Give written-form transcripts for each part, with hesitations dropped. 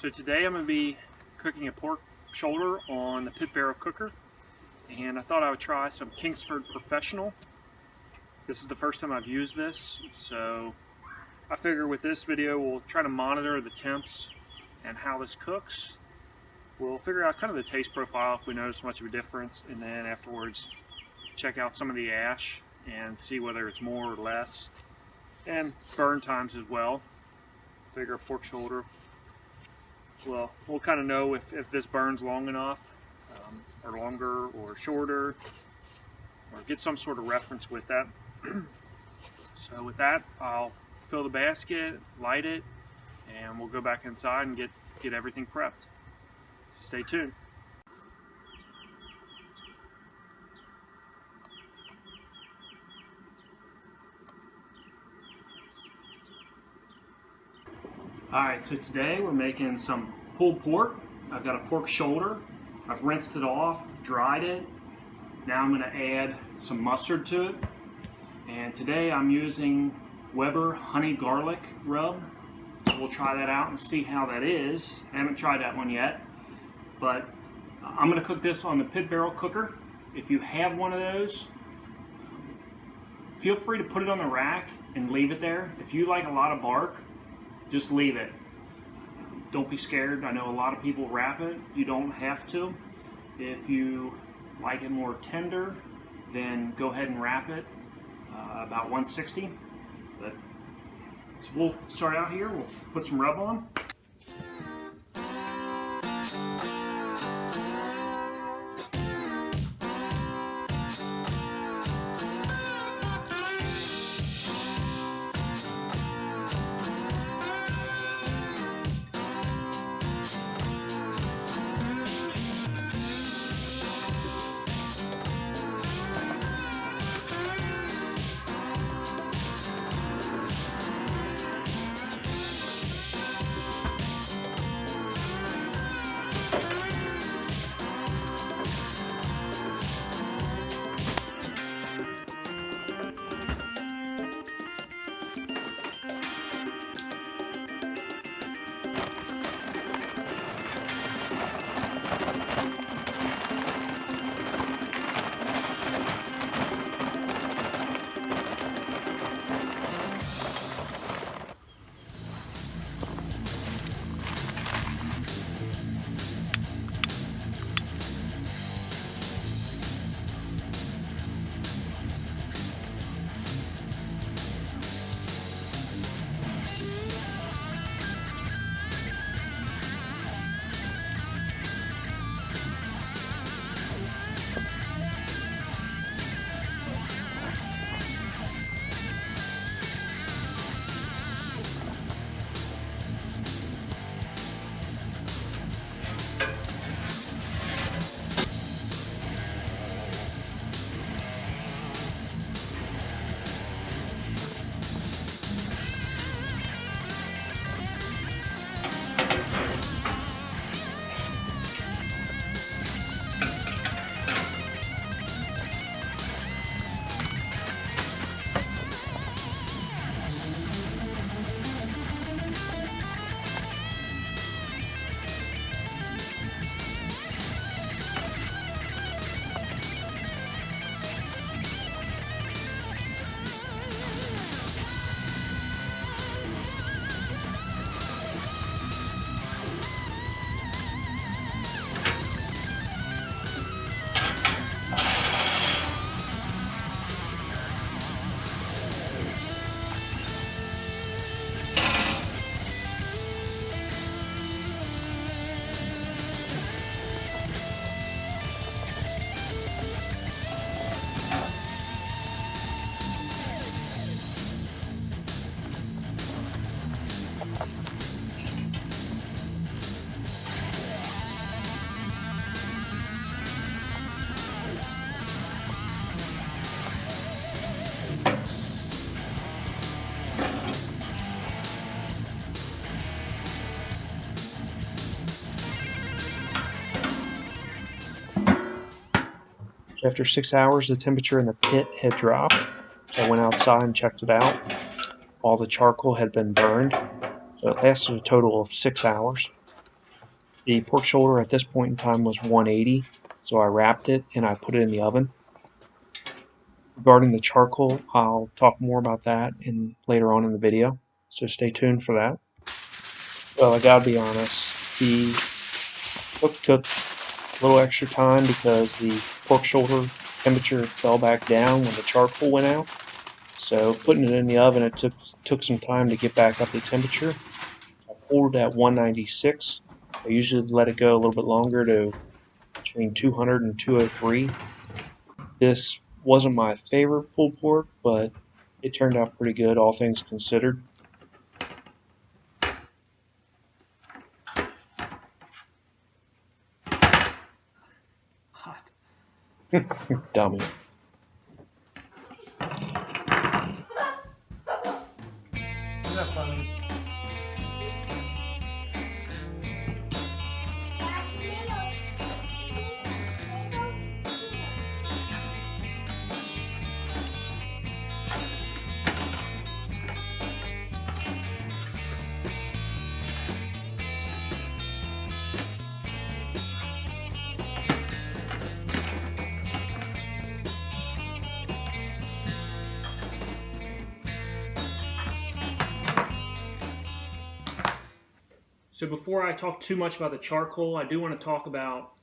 So today I'm going to be cooking a pork shoulder on the pit barrel cooker, and I thought I would try some Kingsford Professional. This is the first time I've used this, so I figure with this video we'll try to monitor the temps and how this cooks. We'll figure out kind of the taste profile if we notice much of a difference, and then afterwards check out some of the ash and see whether it's more or less, and burn times as well. Figure a pork shoulder, well, we'll kind of know if this burns long enough, or longer or shorter, or get some sort of reference with that. So with that, I'll fill the basket, light it, and we'll go back inside and get everything prepped. Stay tuned. Alright, so today we're making some pulled pork. I've got a pork shoulder. I've rinsed it off, dried it. Now I'm going to add some mustard to it. And today I'm using Weber honey garlic rub. So we'll try that out and see how that is. I haven't tried that one yet, but I'm going to cook this on the pit barrel cooker. If you have one of those, feel free to put it on the rack and leave it there. If you like a lot of bark, just leave it. Don't be scared. I know a lot of people wrap it. You don't have to. If you like it more tender, then go ahead and wrap it about 160. But so we'll start out here. We'll put some rub on. After 6 hours, the temperature in the pit had dropped. So I went outside and checked it out. All the charcoal had been burned, so it lasted a total of 6 hours. The pork shoulder at this point in time was 180, so I wrapped it and I put it in the oven. Regarding the charcoal, I'll talk more about that later on in the video, so stay tuned for that. Well, I gotta be honest, the cook took a little extra time because the pork shoulder temperature fell back down when the charcoal went out. So putting it in the oven, it took some time to get back up the temperature. I pulled it at 196. I usually let it go a little bit longer to between 200 and 203. This wasn't my favorite pulled pork, but it turned out pretty good, all things considered. Hot. Dummy. Isn't that funny? So before I talk too much about the charcoal, I do want to talk about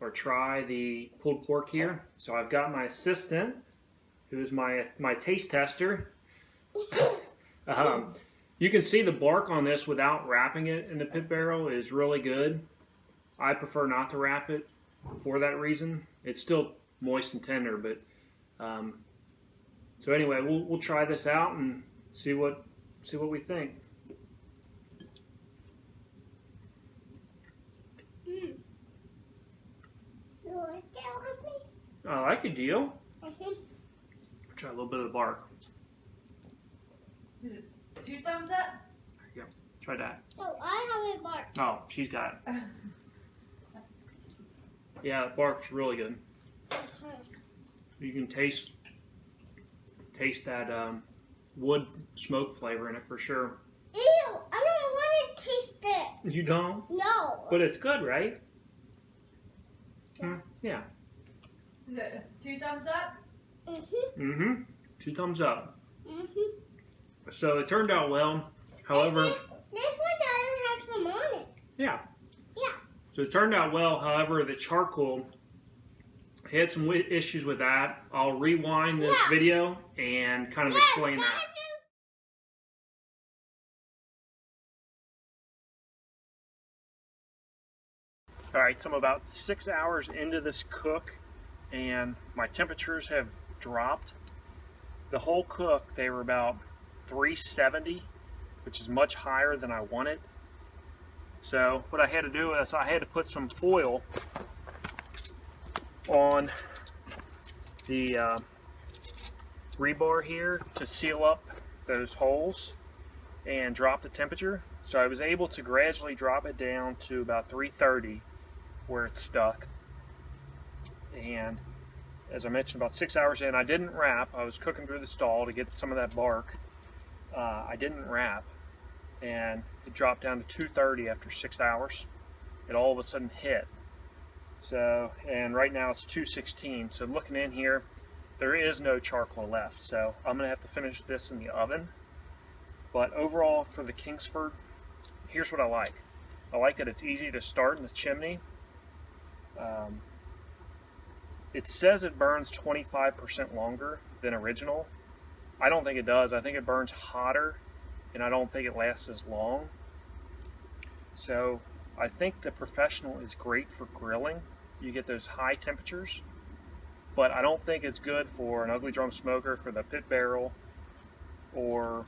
or try the pulled pork here. So I've got my assistant, who is my taste tester. You can see the bark on this without wrapping it in the pit barrel is really good. I prefer not to wrap it for that reason. It's still moist and tender, but so anyway, we'll try this out and see what we think. I like it, Dio. Try a little bit of the bark. Is it 2 thumbs up? Yeah, try that. Oh, I have a bark. Oh, she's got it. Yeah, the bark's really good. You can taste that wood smoke flavor in it for sure. Ew, I don't want to taste it. You don't? No. But it's good, right? Yeah. Yeah. Is it 2 thumbs up? Mm-hmm. 2 thumbs up. Mm-hmm. So it turned out well. However, this one doesn't have some on it. yeah. Yeah. So it turned out well. However, the charcoal had some issues with that. I'll rewind this video and kind of explain that. All right, so I'm about 6 hours into this cook, and my temperatures have dropped. The whole cook, they were about 370, which is much higher than I wanted. So what I had to do is I had to put some foil on the rebar here to seal up those holes and drop the temperature. So I was able to gradually drop it down to about 330 where it's stuck. And as I mentioned, about 6 hours in, I didn't wrap. I was cooking through the stall to get some of that bark. I didn't wrap, and it dropped down to 230 after 6 hours. It all of a sudden hit. So, and right now it's 216. So looking in here, there is no charcoal left. So I'm gonna have to finish this in the oven. But overall, for the Kingsford, here's what I like. I like that it's easy to start in the chimney. It says it burns 25% longer than original. I don't think it does. I think it burns hotter, and I don't think it lasts as long. So I think the Professional is great for grilling. You get those high temperatures, but I don't think it's good for an ugly drum smoker, for the pit barrel, or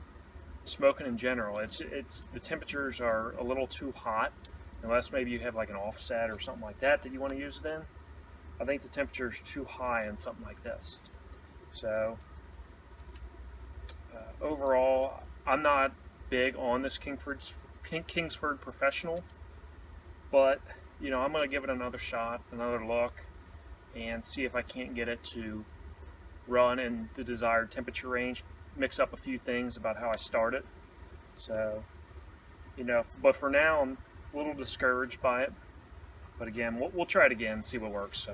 smoking in general. The temperatures are a little too hot, unless maybe you have like an offset or something like that you want to use it in. I think the temperature is too high in something like this. So overall, I'm not big on this Kingsford Professional, but you know, I'm going to give it another shot, another look, and see if I can't get it to run in the desired temperature range. Mix up a few things about how I start it. So, you know, but for now, I'm a little discouraged by it. But again, we'll try it again and see what works.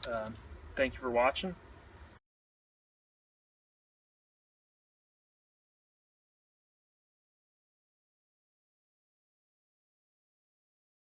So, thank you for watching.